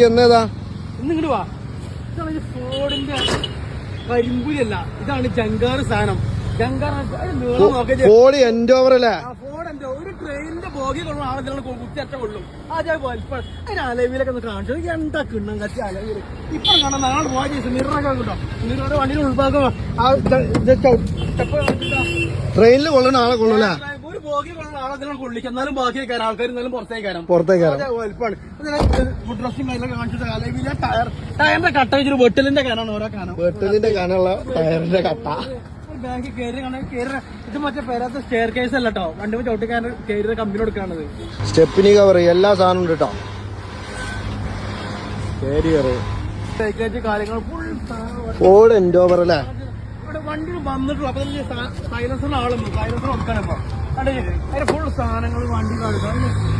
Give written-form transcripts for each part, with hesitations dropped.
എന്നേതാ ഇന്നിങ്ങോട്ട് വാ. ഇതാണ് ഫോർഡിന്റെ കരിമ്പുലിയല്ല, ഇതാണ് ജങ്കാറ് സാധനം. ഫോർഡ് എൻഡോവർ അല്ലേ? ഒരു ട്രെയിനിന്റെ ബോഗി കൊള്ളും ആളെ കുത്തിയറ്റ കൊള്ളും. അതേ വലിപ്പം അതിന് അലവിലൊക്കെ ഒന്ന് കാണിച്ചു എന്താ കിണ്ണം കത്തി അലവില്. ഇപ്പൊ കാണാൻ നാളെ പോയ ദിവസം മിററൊക്കെ കിട്ടോ, മിററുടെ വണ്ടിയിൽ ഉൾഭാഗം ട്രെയിനിൽ കൊള്ളുന്ന ആളെ കൊള്ളൂല. ഒരു ബോഗി കൊള്ളുന്ന ആളെ കൊള്ളിക്കും, എന്നാലും ബാക്കി കയറാം, ആൾക്കാർ എന്നാലും പുറത്തേക്ക് വലിപ്പാണ്. ഫുഡ് ഡ്രസ്സിംഗ് കാര്യങ്ങളൊക്കെ കാണിച്ചിട്ട് അലവിലെ ടയറിന്റെ കട്ട വെച്ചൊരു വെട്ടലിന്റെ കാനാണ് ഓരോ കാനം. വെട്ടലിന്റെ കാനുള്ള ടയറിന്റെ കട്ട. ബാങ്ക് കയറി ഇത് മറ്റേ പേരാത്ത സ്റ്റെയർ കേസ് അല്ല കേട്ടോ, വണ്ടി ചവിട്ടിക്കാൻ കയറിയ കമ്പനി കൊടുക്കാണത്. സ്റ്റെപ്പിനി കവർ എല്ലാ സാധനവും ഉണ്ട് കേട്ടോ. കാര്യങ്ങൾ ഫുൾ ഫോർഡ് എൻഡോവർ അല്ലേ? ഇവിടെ വണ്ടി വന്നിട്ടുള്ളൂ. അപ്പൊ സൈലൻസറിന് ആളും സൈലൻസർ കൊടുക്കാനപ്പോ അതിന്റെ ഫുൾ സാധനങ്ങൾ വണ്ടി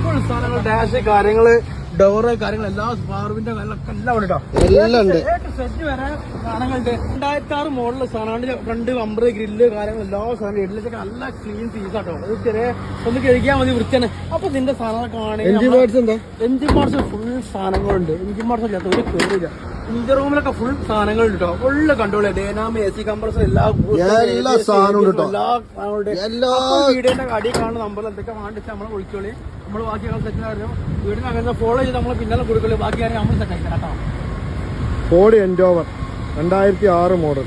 ഫുൾ സാധനങ്ങൾ, ഡാഷ് കാര്യങ്ങള്, ഡോറ് കാര്യങ്ങൾ, എല്ലാ സ്പാർവിന്റെ കാര്യങ്ങളൊക്കെ എല്ലാം ഉണ്ട് കേട്ടോ. സെറ്റ് വരെ സാധനങ്ങളുണ്ട്. 2006 മോഡല് സാധനമാണ്. ഫ്രണ്ട് ബമ്പർ, ഗ്രില്ല് കാര്യങ്ങൾ എല്ലാ സാധനം ഇടലൊക്കെ നല്ല ക്ലീൻ പീസാട്ടോ. അത് ചെറിയ ഒന്ന് കഴിക്കാൻ മതി, വൃത്തിയാണ്. അപ്പൊ ഇതിന്റെ സാധനങ്ങളൊക്കെ എഞ്ചിൻ പാർട്സ് ഫുൾ സാധനങ്ങളുണ്ട്. എഞ്ചിൻ പാർട്സ് ഇല്ലാത്ത ഒരു പേരില്ല. ഇന്ത്യ റൂമിലൊക്കെ ഫുൾ സാധനങ്ങൾ കിട്ടോ. ഫുള്ള് കൺട്രോൾ ഡേനാമ, AC കംപ്രസർ, എല്ലാ സാധനവും വീടിന്റെ അടി കാണുന്ന നമ്പറിൽ എന്തൊക്കെ വേണ്ടിച്ച് നമ്മളെ വിളിച്ചോളി. നമ്മൾ ബാക്കി സെറ്റ് ആയിരുന്നു വീടിന് അങ്ങനെ ഫോളോ ചെയ്ത് നമ്മളെ പിന്നാലെ കൊടുക്കല്. ബാക്കി നമ്മൾ സെറ്റ് ആക്കി കേട്ടോ. Ford Endeavour 2006 model.